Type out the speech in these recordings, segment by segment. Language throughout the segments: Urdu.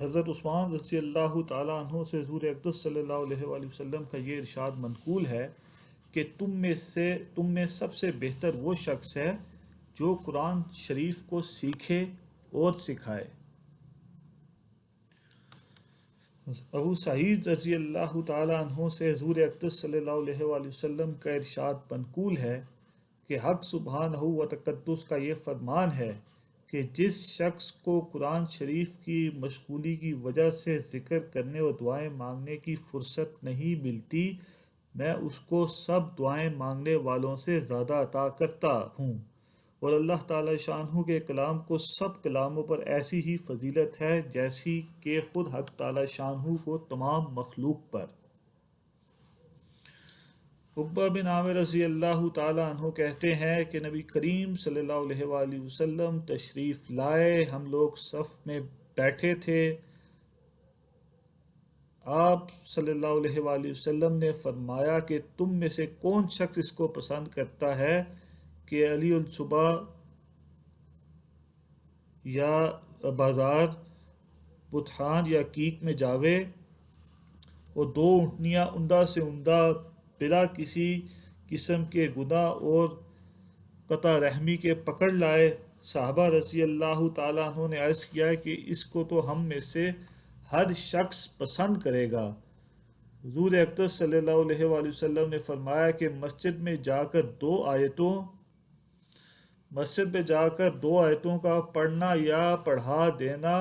حضرت عثمان رضی اللہ تعالیٰ عنہ سے حضور اقدس صلی اللہ علیہ وآلہ وسلم کا یہ ارشاد منقول ہے کہ تم میں سب سے بہتر وہ شخص ہے جو قرآن شریف کو سیکھے اور سکھائے۔ ابو سعید رضی اللہ تعالیٰ عنہ سے حضور اقدس صلی اللہ علیہ وآلہ وسلم کا ارشاد منقول ہے کہ حق سبحانہ و تقدس کا یہ فرمان ہے کہ جس شخص کو قرآن شریف کی مشغولی کی وجہ سے ذکر کرنے اور دعائیں مانگنے کی فرصت نہیں ملتی، میں اس کو سب دعائیں مانگنے والوں سے زیادہ عطا کرتا ہوں، اور اللہ تعالی شانہ کے کلام کو سب کلاموں پر ایسی ہی فضیلت ہے جیسی کہ خود حق تعالی شانہ کو تمام مخلوق پر۔ عقبہ بن عامر رضی اللہ تعالیٰ عنہ کہتے ہیں کہ نبی کریم صلی اللہ علیہ وآلہ وسلم تشریف لائے، ہم لوگ صف میں بیٹھے تھے، آپ صلی اللہ علیہ وآلہ وسلم نے فرمایا کہ تم میں سے کون شخص اس کو پسند کرتا ہے کہ علی الصبح یا بازار بطحان یا کیک میں جاوے اور دو اونٹنیاں عمدہ سے عمدہ بلا کسی قسم کے گناہ اور قطع رحمی کے پکڑ لائے۔ صحابہ رضی اللہ تعالیٰ عنہ نے عرض کیا کہ اس کو تو ہم میں سے ہر شخص پسند کرے گا۔ حضور اقدس صلی اللہ علیہ وآلہ وسلم نے فرمایا کہ مسجد میں جا کر دو آیتوں کا پڑھنا یا پڑھا دینا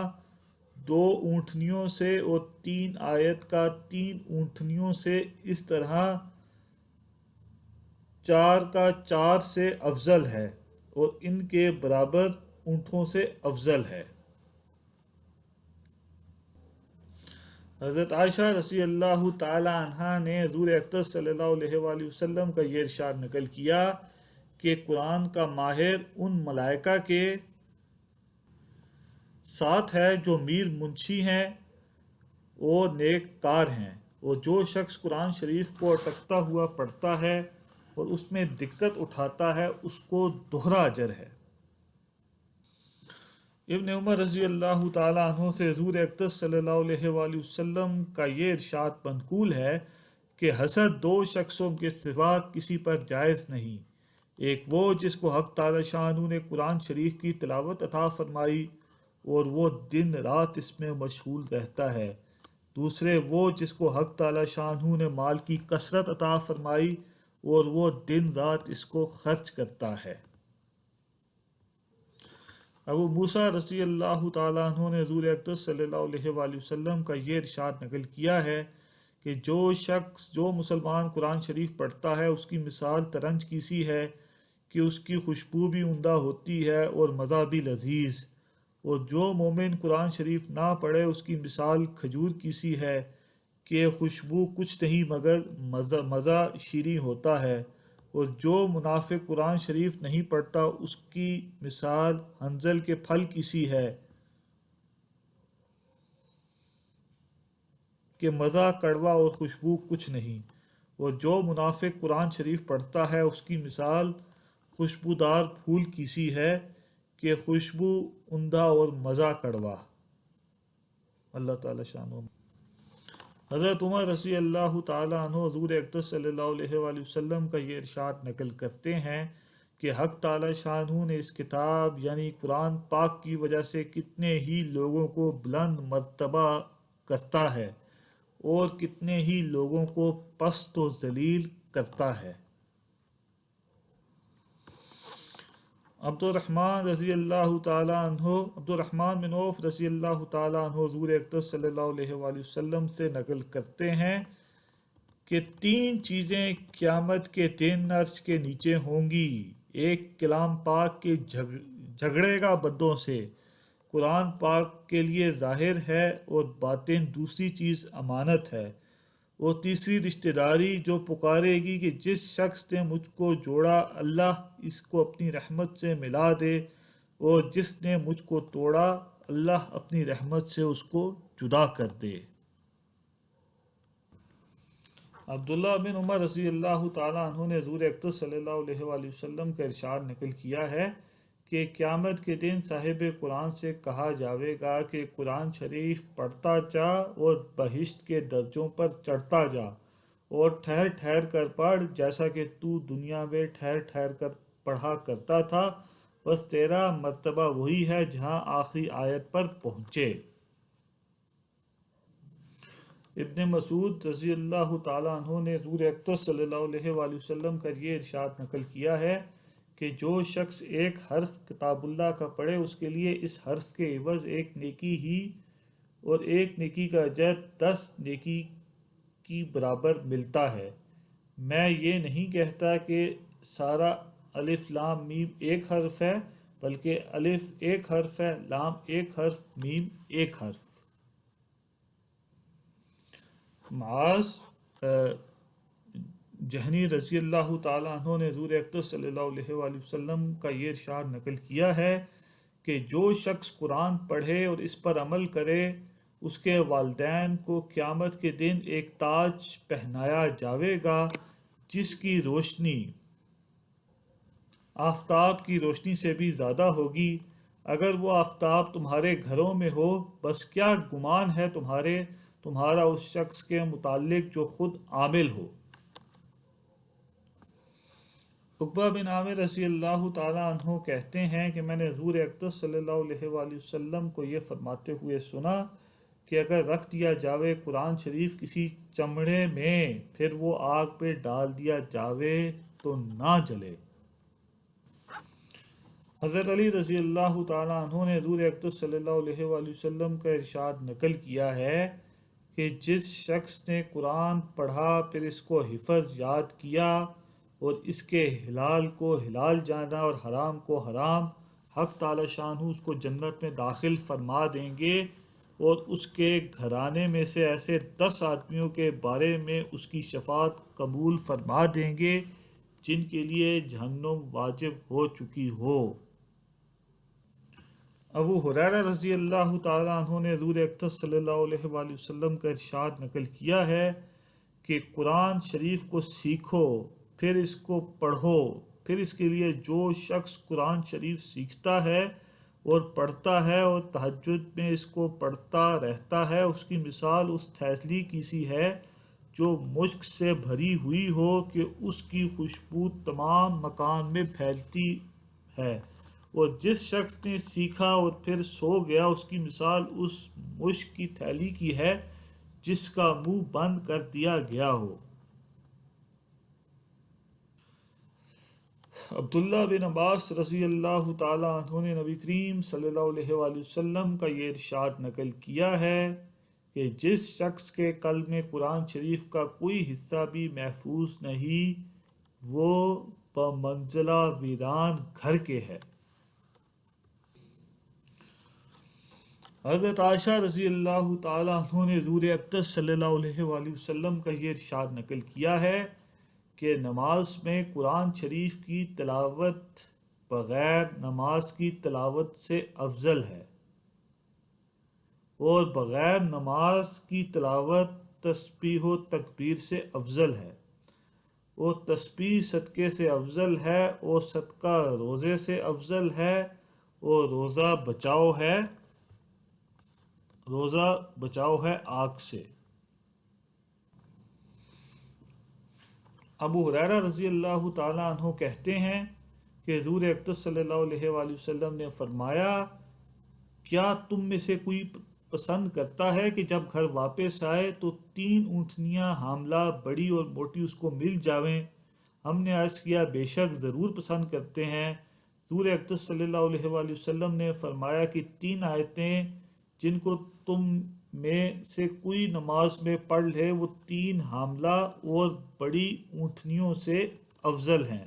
2 اونٹنیوں سے اور 3 آیت کا 3 اونٹنیوں سے، اس طرح 4 کا 4 سے افضل ہے اور ان کے برابر اونٹوں سے افضل ہے۔ حضرت عائشہ رضی اللہ تعالی عنہا نے حضور اقدس صلی اللہ علیہ وآلہ وسلم کا یہ ارشاد نقل کیا کہ قرآن کا ماہر ان ملائکہ کے ساتھ ہے جو میر منشی ہیں اور نیک کار ہیں، اور جو شخص قرآن شریف کو اٹکتا ہوا پڑھتا ہے اور اس میں دقت اٹھاتا ہے اس کو دوہرا اجر ہے۔ ابن عمر رضی اللہ تعالیٰ عنہ سے حضور اقدس صلی اللہ علیہ وآلہ وسلم کا یہ ارشاد منقول ہے کہ حسد 2 شخصوں کے سوا کسی پر جائز نہیں، ایک وہ جس کو حق تعالی شانہ نے قرآن شریف کی تلاوت عطا فرمائی اور وہ دن رات اس میں مشغول رہتا ہے، دوسرے وہ جس کو حق تعالی شانہ نے مال کی کثرت عطا فرمائی اور وہ دن رات اس کو خرچ کرتا ہے۔ ابو موسیٰ رضی اللہ تعالیٰ عنہ نے حضور اقدس صلی اللہ علیہ وآلہ وسلم کا یہ ارشاد نقل کیا ہے کہ جو مسلمان قرآن شریف پڑھتا ہے اس کی مثال ترنج کی سی ہے کہ اس کی خوشبو بھی عمدہ ہوتی ہے اور مزہ بھی لذیذ، اور جو مومن قرآن شریف نہ پڑھے اس کی مثال کھجور کی سی ہے کہ خوشبو کچھ نہیں مگر مزہ شیریں ہوتا ہے، اور جو منافق قرآن شریف نہیں پڑھتا اس کی مثال حنظل کے پھل کی سی ہے کہ مزہ کڑوا اور خوشبو کچھ نہیں، اور جو منافق قرآن شریف پڑھتا ہے اس کی مثال خوشبودار پھول کی سی ہے کہ خوشبو عمدہ اور مزہ کڑوا۔ اللہ تعالی شانہ۔ حضرت عمر رضی اللہ تعالیٰ عنہ حضور اقدس صلی اللہ علیہ وآلہ وسلم کا یہ ارشاد نقل کرتے ہیں کہ حق تعالی شانہ نے اس کتاب یعنی قرآن پاک کی وجہ سے کتنے ہی لوگوں کو بلند مرتبہ کرتا ہے اور کتنے ہی لوگوں کو پست و ذلیل کرتا ہے۔ عبد الرحمن بن عوف رضی اللہ تعالیٰ عنہ حضور اقدس صلی اللہ علیہ وآلہ وسلم سے نقل کرتے ہیں کہ 3 چیزیں قیامت کے دن عرش کے نیچے ہوں گی، ایک کلام پاک کے جھگڑے گا بندوں سے، قرآن پاک کے لیے ظاہر ہے اور باطن، دوسری چیز امانت ہے، اور تیسری رشتہ داری جو پکارے گی کہ جس شخص نے مجھ کو جوڑا اللہ اس کو اپنی رحمت سے ملا دے، اور جس نے مجھ کو توڑا اللہ اپنی رحمت سے اس کو جدا کر دے۔ عبداللہ بن عمر رضی اللہ تعالیٰ عنہ نے حضور اقدس صلی اللہ علیہ وآلہ وسلم کا ارشاد نقل کیا ہے کہ قیامت کے دن صاحب قرآن سے کہا جاوے گا کہ قرآن شریف پڑھتا جا اور بہشت کے درجوں پر چڑھتا جا، اور ٹھہر ٹھہر کر پڑھ جیسا کہ تو دنیا میں ٹھہر ٹھہر کر پڑھا کرتا تھا، بس تیرا مرتبہ وہی ہے جہاں آخری آیت پر پہنچے۔ ابن مسعود رضی اللہ تعالیٰ عنہ نے حضور اکرم صلی اللہ علیہ وآلہ وسلم کا یہ ارشاد نقل کیا ہے کہ جو شخص ایک حرف کتاب اللہ کا پڑھے اس کے لیے اس حرف کے عوض ایک نیکی ہی اور ایک نیکی کا اجر 10 نیکی کی برابر ملتا ہے۔ میں یہ نہیں کہتا کہ سارا الف لام میم ایک حرف ہے، بلکہ الف ایک حرف ہے، لام ایک حرف، میم ایک حرف۔ معاذ جہنی رضی اللہ تعالیٰ عنہ نے حضور اکرم صلی اللہ علیہ وآلہ وسلم کا یہ ارشاد نقل کیا ہے کہ جو شخص قرآن پڑھے اور اس پر عمل کرے اس کے والدین کو قیامت کے دن ایک تاج پہنایا جاوے گا جس کی روشنی آفتاب کی روشنی سے بھی زیادہ ہوگی، اگر وہ آفتاب تمہارے گھروں میں ہو، بس کیا گمان ہے تمہارا اس شخص کے متعلق جو خود عامل ہو۔ عقبہ بن عامر رضی اللہ تعالیٰ عنہ کہتے ہیں کہ میں نے حضور اکرم صلی اللہ علیہ وآلہ وسلم کو یہ فرماتے ہوئے سنا کہ اگر رکھ دیا جاوے قرآن شریف کسی چمڑے میں پھر وہ آگ پہ ڈال دیا جاوے تو نہ جلے۔ حضرت علی رضی اللہ تعالیٰ عنہ نے حضور اکرم صلی اللہ علیہ وآلہ وسلم کا ارشاد نقل کیا ہے کہ جس شخص نے قرآن پڑھا پھر اس کو حفظ یاد کیا اور اس کے حلال کو حلال جانا اور حرام کو حرام، حق تعالی شانہ اس کو جنت میں داخل فرما دیں گے، اور اس کے گھرانے میں سے ایسے 10 آدمیوں کے بارے میں اس کی شفاعت قبول فرما دیں گے جن کے لیے جہنم واجب ہو چکی ہو۔ ابو ہریرہ رضی اللہ تعالیٰ عنہ نے حضور اکرم صلی اللہ علیہ وآلہ وسلم کا ارشاد نقل کیا ہے کہ قرآن شریف کو سیکھو پھر اس کو پڑھو، پھر اس کے لیے جو شخص قرآن شریف سیکھتا ہے اور پڑھتا ہے اور تہجد میں اس کو پڑھتا رہتا ہے، اس کی مثال اس تھیلی کی سی ہے جو مشک سے بھری ہوئی ہو کہ اس کی خوشبو تمام مکان میں پھیلتی ہے، اور جس شخص نے سیکھا اور پھر سو گیا اس کی مثال اس مشک کی تھیلی کی ہے جس کا منہ بند کر دیا گیا ہو۔ عبداللہ بن عباس رضی اللہ تعالیٰ عنہ نے نبی کریم صلی اللہ علیہ وآلہ وسلم کا یہ ارشاد نقل کیا ہے کہ جس شخص کے قلب میں قرآن شریف کا کوئی حصہ بھی محفوظ نہیں وہ بمنزلہ ویران گھر کے ہے۔ حضرت عائشہ رضی اللہ تعالیٰ عنہ نے حضور اکرم صلی اللہ علیہ وآلہ وسلم کا یہ ارشاد نقل کیا ہے کہ نماز میں قرآن شریف کی تلاوت بغیر نماز کی تلاوت سے افضل ہے، اور بغیر نماز کی تلاوت تسبیح و تکبیر سے افضل ہے، اور تسبیح صدقے سے افضل ہے، اور صدقہ روزے سے افضل ہے، اور روزہ بچاؤ ہے آگ سے۔ ابو ہریرہ رضی اللہ تعالیٰ عنہ کہتے ہیں کہ حضور اکرم صلی اللہ علیہ وآلہ وسلم نے فرمایا، کیا تم میں سے کوئی پسند کرتا ہے کہ جب گھر واپس آئے تو 3 اونٹنیاں حاملہ بڑی اور موٹی اس کو مل جاویں؟ ہم نے عرض کیا بے شک ضرور پسند کرتے ہیں۔ حضور اکرم صلی اللہ علیہ وآلہ وسلم نے فرمایا کہ 3 آیتیں جن کو تم میں سے کوئی نماز میں پڑھ لے وہ 3 حاملہ اور بڑی اونٹنیوں سے افضل ہیں۔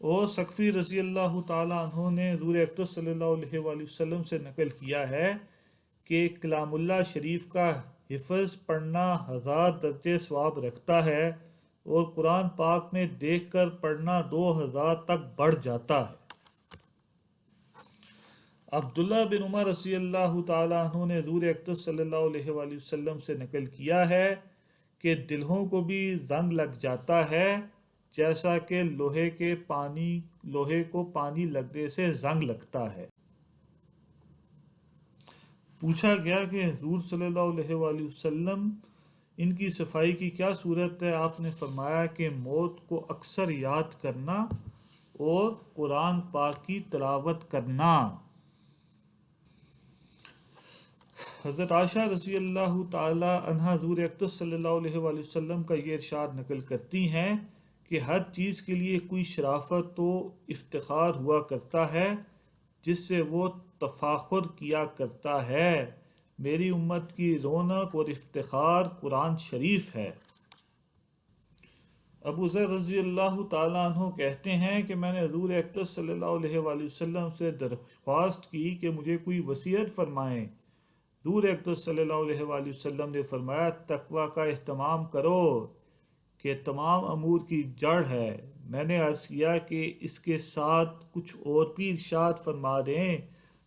اور سقفی رضی اللہ تعالیٰ عنہ نے حضور اکرم صلی اللہ علیہ وآلہ وسلم سے نقل کیا ہے کہ کلام اللہ شریف کا حفظ پڑھنا 1000 درجے ثواب رکھتا ہے، اور قرآن پاک میں دیکھ کر پڑھنا 2000 تک بڑھ جاتا ہے۔ عبداللہ بن عمر رضی اللہ تعالیٰ عنہ نے حضور اکرم صلی اللہ علیہ وآلہ وسلم سے نقل کیا ہے کہ دلہوں کو بھی زنگ لگ جاتا ہے جیسا کہ لوہے کو پانی لگنے سے زنگ لگتا ہے۔ پوچھا گیا کہ حضور صلی اللہ علیہ وآلہ وسلم ان کی صفائی کی کیا صورت ہے؟ آپ نے فرمایا کہ موت کو اکثر یاد کرنا اور قرآن پاک کی تلاوت کرنا۔ حضرت عائشہ رضی اللہ تعالی عنہ حضور اقدس صلی اللہ علیہ وآلہ وسلم کا یہ ارشاد نقل کرتی ہیں کہ ہر چیز کے لیے کوئی شرافت و افتخار ہوا کرتا ہے جس سے وہ تفاخر کیا کرتا ہے۔ میری امت کی رونق اور افتخار قرآن شریف ہے۔ ابو ذر رضی اللہ تعالیٰ عنہ کہتے ہیں کہ میں نے حضور اقدس صلی اللہ علیہ وآلہ وسلم سے درخواست کی کہ مجھے کوئی وصیت فرمائیں۔ حضور اقدس صلی اللہ علیہ وآلہ وسلم نے فرمایا تقوی کا اہتمام کرو کہ تمام امور کی جڑ ہے۔ میں نے عرض کیا کہ اس کے ساتھ کچھ اور بھی ارشاد فرما دیں،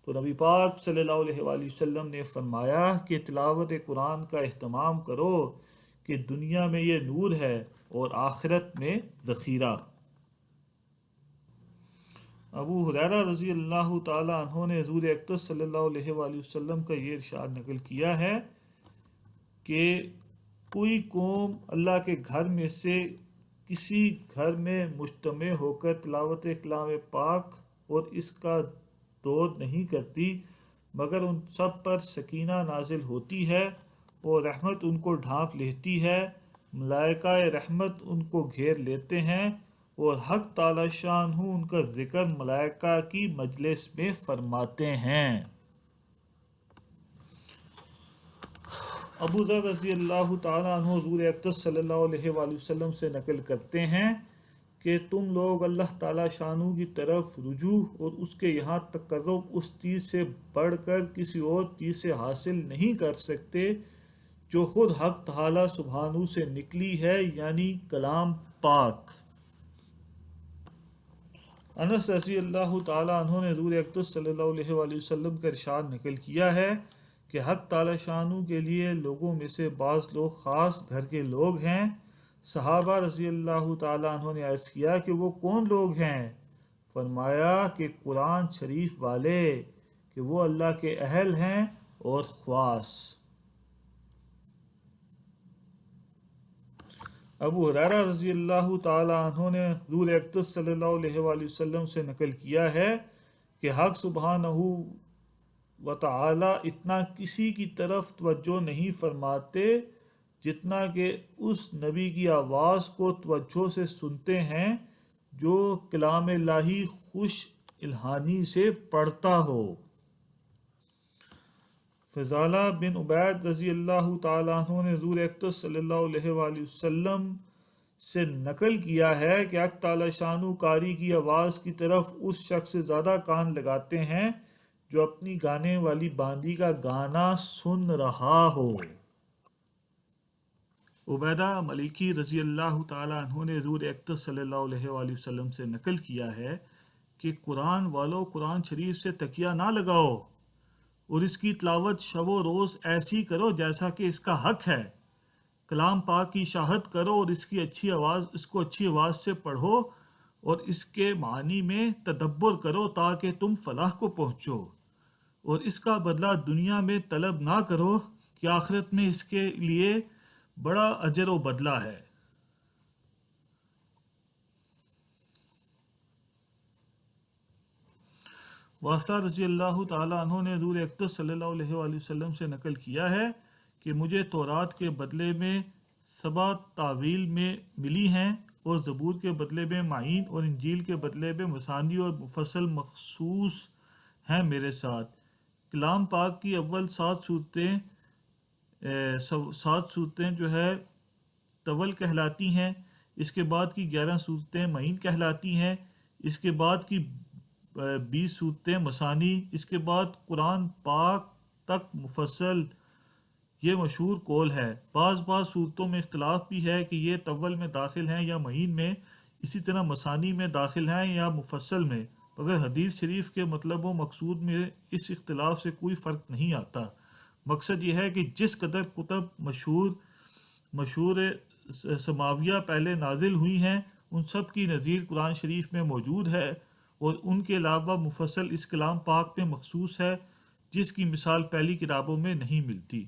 تو نبی پاک صلی اللہ علیہ وآلہ وسلم نے فرمایا کہ تلاوت قرآن کا اہتمام کرو کہ دنیا میں یہ نور ہے اور آخرت میں ذخیرہ۔ ابو ہریرہ رضی اللہ تعالی عنہ نے حضور اقدس صلی اللہ علیہ وآلہ وسلم کا یہ ارشاد نقل کیا ہے کہ کوئی قوم اللہ کے گھر میں سے کسی گھر میں مجتمع ہو کر تلاوت کلام پاک اور اس کا دود نہیں کرتی مگر ان سب پر سکینہ نازل ہوتی ہے اور رحمت ان کو ڈھانپ لیتی ہے، ملائکہ رحمت ان کو گھیر لیتے ہیں اور حق تعالی شان ان کا ذکر ملائکہ کی مجلس میں فرماتے ہیں۔ ابو ذر رضی اللہ تعالیٰ عنہ حضور اقدس صلی اللہ علیہ وآلہ وسلم سے نقل کرتے ہیں کہ تم لوگ اللہ تعالیٰ شانو کی طرف رجوع اور اس کے یہاں تقرب اس چیز سے بڑھ کر کسی اور چیز سے حاصل نہیں کر سکتے جو خود حق تعالیٰ سبحانہ سے نکلی ہے، یعنی کلام پاک۔ انس رضی اللہ تعالیٰ عنہ نے حضور اقدس صلی اللہ علیہ وآلہ وسلم کا ارشاد نقل کیا ہے کہ حق تعالی شانو کے لیے لوگوں میں سے بعض لوگ خاص گھر کے لوگ ہیں۔ صحابہ رضی اللہ تعالیٰ عنہ نے عرض کیا کہ وہ کون لوگ ہیں؟ فرمایا کہ قرآن شریف والے، کہ وہ اللہ کے اہل ہیں اور خواص۔ ابو ہریرہ رضی اللہ تعالیٰ عنہ نے حضور اقدس صلی اللہ علیہ وآلہ وسلم سے نقل کیا ہے کہ حق سبحانہ و تعالی اتنا کسی کی طرف توجہ نہیں فرماتے جتنا کہ اس نبی کی آواز کو توجہ سے سنتے ہیں جو کلام الہی خوش الہانی سے پڑھتا ہو۔ فضالہ بن عبید رضی اللہ تعالیٰ عنہ نے حضور اقدس صلی اللہ علیہ وآلہ وسلم سے نقل کیا ہے کہ حق تعالی شانو قاری کی آواز کی طرف اس شخص سے زیادہ کان لگاتے ہیں جو اپنی گانے والی باندی کا گانا سن رہا ہو۔ عبیدہ ملکی رضی اللہ تعالیٰ عنہ نے حضور اقدس صلی اللہ علیہ وآلہ وسلم سے نقل کیا ہے کہ قرآن والو قرآن شریف سے تکیہ نہ لگاؤ اور اس کی تلاوت شب و روز ایسی کرو جیسا کہ اس کا حق ہے۔ کلام پاک کی اشاعت کرو اور اس کو اچھی آواز سے پڑھو اور اس کے معنی میں تدبر کرو تاکہ تم فلاح کو پہنچو، اور اس کا بدلہ دنیا میں طلب نہ کرو کہ آخرت میں اس کے لیے بڑا اجر و بدلہ ہے۔ واسطہ رضی اللہ تعالیٰ عنہ نے حضور اقدس صلی اللہ علیہ وآلہ وسلم سے نقل کیا ہے کہ مجھے تورات کے بدلے میں 7 تعویل میں ملی ہیں اور زبور کے بدلے میں معین اور انجیل کے بدلے میں مثانی اور مفصل مخصوص ہیں میرے ساتھ۔ کلام پاک کی اول 7 صورتیں جو ہے طول کہلاتی ہیں، اس کے بعد کی 11 صورتیں معین کہلاتی ہیں، اس کے بعد کی 20 صورتیں مثانی، اس کے بعد قرآن پاک تک مفصل۔ یہ مشہور قول ہے۔ بعض صورتوں میں اختلاف بھی ہے کہ یہ طول میں داخل ہیں یا معین میں، اسی طرح مثانی میں داخل ہیں یا مفصل میں، مگر حدیث شریف کے مطلب و مقصود میں اس اختلاف سے کوئی فرق نہیں آتا۔ مقصد یہ ہے کہ جس قدر کتب مشہور سماویہ پہلے نازل ہوئی ہیں ان سب کی نظیر قرآن شریف میں موجود ہے، اور ان کے علاوہ مفصل اس کلام پاک میں مخصوص ہے جس کی مثال پہلی کتابوں میں نہیں ملتی۔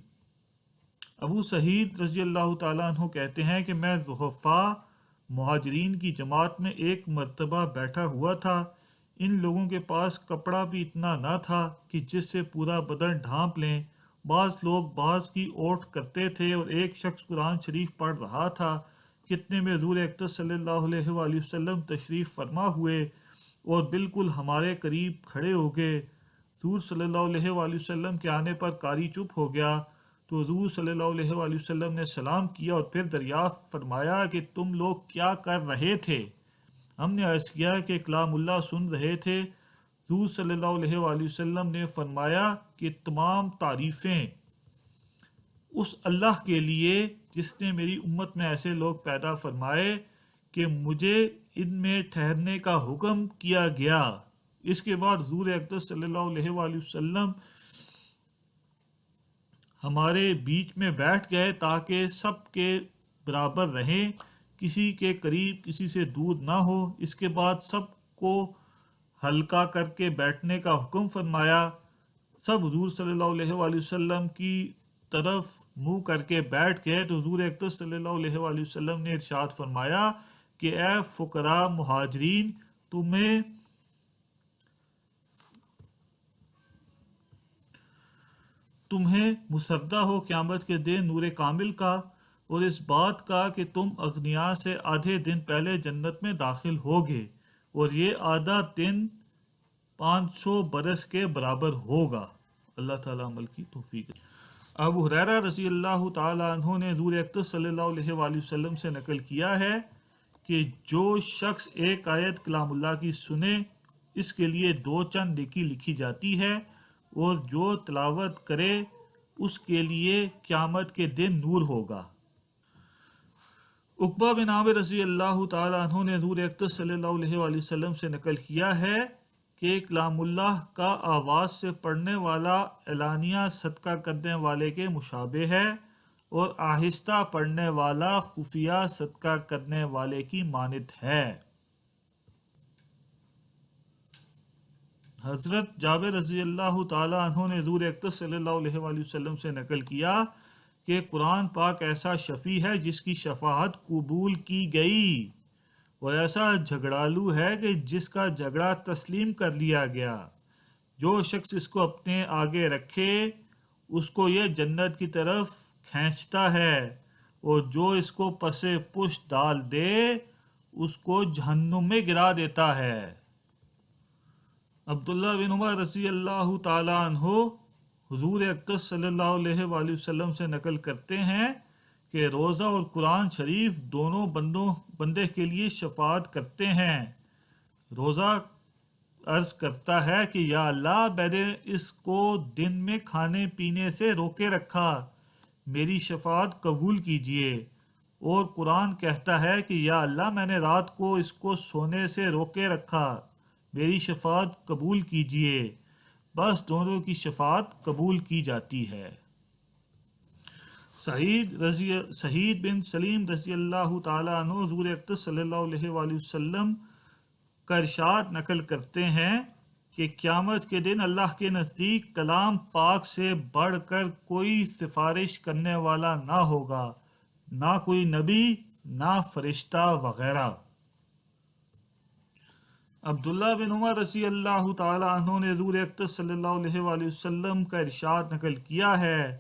ابو سعید رضی اللہ تعالیٰ عنہ کہتے ہیں کہ میں ضحفاء مہاجرین کی جماعت میں ایک مرتبہ بیٹھا ہوا تھا۔ ان لوگوں کے پاس کپڑا بھی اتنا نہ تھا کہ جس سے پورا بدن ڈھانپ لیں۔ بعض لوگ بعض کی اوٹ کرتے تھے اور ایک شخص قرآن شریف پڑھ رہا تھا۔ کتنے میں حضور اقدس صلی اللہ علیہ وآلہ وسلم تشریف فرما ہوئے اور بالکل ہمارے قریب کھڑے ہو گئے۔ حضور صلی اللہ علیہ وآلہ وسلم کے آنے پر قاری چپ ہو گیا، تو حضور صلی اللہ علیہ وآلہ وسلم نے سلام کیا اور پھر دریافت فرمایا کہ تم لوگ کیا کر رہے تھے؟ ہم نے عرض کیا کہ کلام اللہ سن رہے تھے۔ حضور صلی اللہ علیہ وآلہ وسلم نے فرمایا کہ تمام تعریفیں اس اللہ کے لیے جس نے میری امت میں ایسے لوگ پیدا فرمائے کہ مجھے ان میں ٹھہرنے کا حکم کیا گیا۔ اس کے بعد حضور اقدس صلی اللہ علیہ وآلہ وسلم ہمارے بیچ میں بیٹھ گئے تاکہ سب کے برابر رہیں، کسی کے قریب کسی سے دور نہ ہو۔ اس کے بعد سب کو ہلکا کر کے بیٹھنے کا حکم فرمایا۔ سب حضور صلی اللہ علیہ وآلہ وسلم کی طرف منہ کر کے بیٹھ گئے، تو حضور اقدس صلی اللہ علیہ وآلہ وسلم نے ارشاد فرمایا کہ اے فقراء مہاجرین، تمہیں مسدہ ہو قیامت کے دن نور کامل کا، اور اس بات کا کہ تم اغنیاء سے آدھے دن پہلے جنت میں داخل ہوگے، اور یہ آدھا دن 500 برس کے برابر ہوگا۔ اللہ تعالیٰ عمل کی توفیق۔ ابو ہریرہ رضی اللہ تعالیٰ عنہ نے حضور اقدس صلی اللہ علیہ وآلہ وسلم سے نقل کیا ہے کہ جو شخص ایک آیت کلام اللہ کی سنے اس کے لیے 2 چند نیکی لکھی جاتی ہے، اور جو تلاوت کرے اس کے لیے قیامت کے دن نور ہوگا۔ عقبہ بن عامر رضی اللہ تعالیٰ عنہ نے حضور اقدس صلی اللہ علیہ وآلہ وسلم سے نقل کیا ہے کہ کلام اللہ کا آواز سے پڑھنے والا اعلانیہ صدقہ کرنے والے کے مشابہ ہے، اور آہستہ پڑھنے والا خفیہ صدقہ کرنے والے کی مانند ہے۔ حضرت جابر رضی اللہ تعالیٰ عنہ نے حضور اقدس صلی اللہ علیہ وآلہ وسلم سے نقل کیا کہ قرآن پاک ایسا شفیع ہے جس کی شفاعت قبول کی گئی، اور ایسا جھگڑالو ہے کہ جس کا جھگڑا تسلیم کر لیا گیا۔ جو شخص اس کو اپنے آگے رکھے اس کو یہ جنت کی طرف کھینچتا ہے، اور جو اس کو پس پشت ڈال دے اس کو جہنم میں گرا دیتا ہے۔ عبداللہ بن عمر رضی اللہ تعالیٰ عنہ حضور اقدس صلی اللہ علیہ وآلہ وسلم سے نقل کرتے ہیں کہ روزہ اور قرآن شریف دونوں بندے کے لیے شفاعت کرتے ہیں۔ روزہ عرض کرتا ہے کہ یا اللہ، میں نے اس کو دن میں کھانے پینے سے روکے رکھا، میری شفاعت قبول کیجیے۔ اور قرآن کہتا ہے کہ یا اللہ، میں نے رات کو اس کو سونے سے روکے رکھا، میری شفاعت قبول کیجیے۔ بس دونوں کی شفاعت قبول کی جاتی ہے۔ سعید بن سلیم رضی اللہ تعالیٰ عنہ حضور اقدس صلی اللہ علیہ وآلہ وسلم کا ارشاد نقل کرتے ہیں کہ قیامت کے دن اللہ کے نزدیک کلام پاک سے بڑھ کر کوئی سفارش کرنے والا نہ ہوگا، نہ کوئی نبی، نہ فرشتہ وغیرہ۔ عبداللہ بن عمر رضی اللہ تعالیٰ عنہ نے حضور اقدس صلی اللہ علیہ وآلہ وسلم کا ارشاد نقل کیا ہے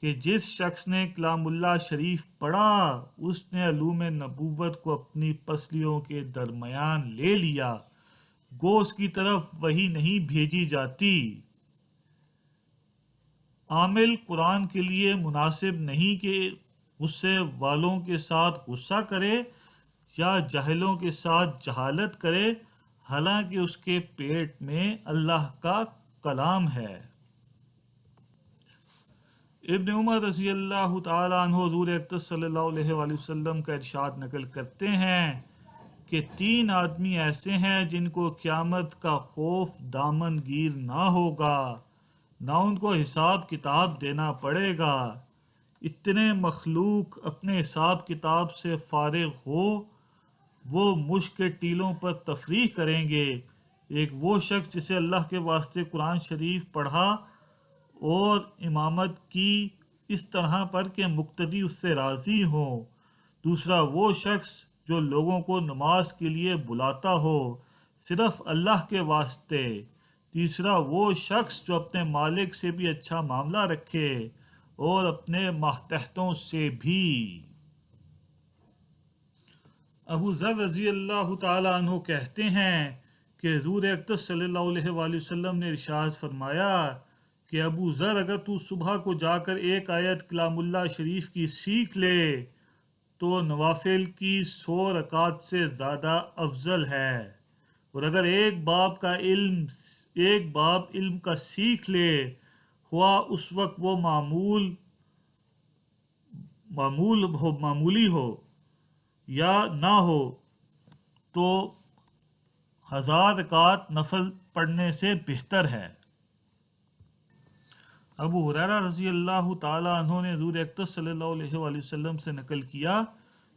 کہ جس شخص نے کلام اللہ شریف پڑھا اس نے علوم نبوت کو اپنی پسلیوں کے درمیان لے لیا، گو اس کی طرف وحی نہیں بھیجی جاتی۔ عامل قرآن کے لیے مناسب نہیں کہ غصے والوں کے ساتھ غصہ کرے یا جاہلوں کے ساتھ جہالت کرے، حالانکہ اس کے پیٹ میں اللہ کا کلام ہے۔ ابن عمر رضی اللہ تعالیٰ عنہ حضور اقدس صلی اللہ علیہ وآلہ وسلم کا ارشاد نقل کرتے ہیں کہ 3 آدمی ایسے ہیں جن کو قیامت کا خوف دامن گیر نہ ہوگا، نہ ان کو حساب کتاب دینا پڑے گا۔ اتنے مخلوق اپنے حساب کتاب سے فارغ ہو وہ مشک کے ٹیلوں پر تفریح کریں گے۔ ایک وہ شخص جسے اللہ کے واسطے قرآن شریف پڑھا اور امامت کی اس طرح پر کہ مقتدی اس سے راضی ہوں۔ دوسرا وہ شخص جو لوگوں کو نماز کے لیے بلاتا ہو صرف اللہ کے واسطے۔ تیسرا وہ شخص جو اپنے مالک سے بھی اچھا معاملہ رکھے اور اپنے ماتحتوں سے بھی۔ ابو ذر رضی اللہ تعالیٰ عنہ کہتے ہیں کہ حضور اقدس صلی اللہ علیہ وآلہ وسلم نے ارشاد فرمایا کہ ابو ذر اگر تو صبح کو جا کر ایک آیت کلام اللہ شریف کی سیکھ لے تو نوافل کی 100 رکعات سے زیادہ افضل ہے، اور اگر ایک باب علم کا سیکھ لے ہوا اس وقت وہ معمولی ہو یا نہ ہو تو 1000 رکعت نفل پڑھنے سے بہتر ہے۔ ابو ہریرہ رضی اللہ تعالیٰ عنہ نے حضور اقدس صلی اللہ علیہ وآلہ وسلم سے نقل کیا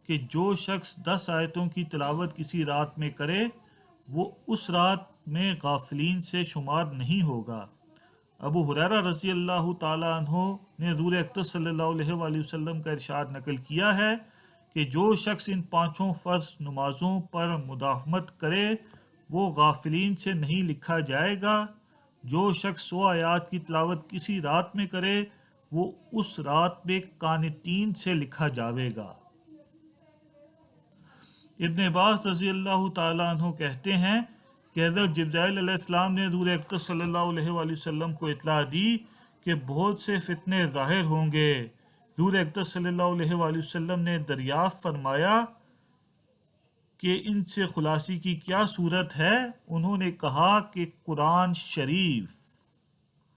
کہ جو شخص 10 آیتوں کی تلاوت کسی رات میں کرے وہ اس رات میں غافلین سے شمار نہیں ہوگا۔ ابو ہریرہ رضی اللہ تعالیٰ عنہ نے حضور اقدس صلی اللہ علیہ وآلہ وسلم کا ارشاد نقل کیا ہے کہ جو شخص ان 5 فرض نمازوں پر مداومت کرے وہ غافلین سے نہیں لکھا جائے گا۔ جو شخص 100 آیات کی تلاوت کسی رات میں کرے وہ اس رات میں قانتین سے لکھا جاوے گا۔ ابن عباس رضی اللہ تعالیٰ عنہ کہتے ہیں کہ حضرت جبرائیل علیہ السلام نے حضور اقدس صلی اللہ علیہ وآلہ وسلم کو اطلاع دی کہ بہت سے فتنے ظاہر ہوں گے۔ حضور اقدس صلی اللہ علیہ وآلہ وسلم نے دریافت فرمایا کہ ان سے خلاصی کی کیا صورت ہے؟ انہوں نے کہا کہ قرآن شریف۔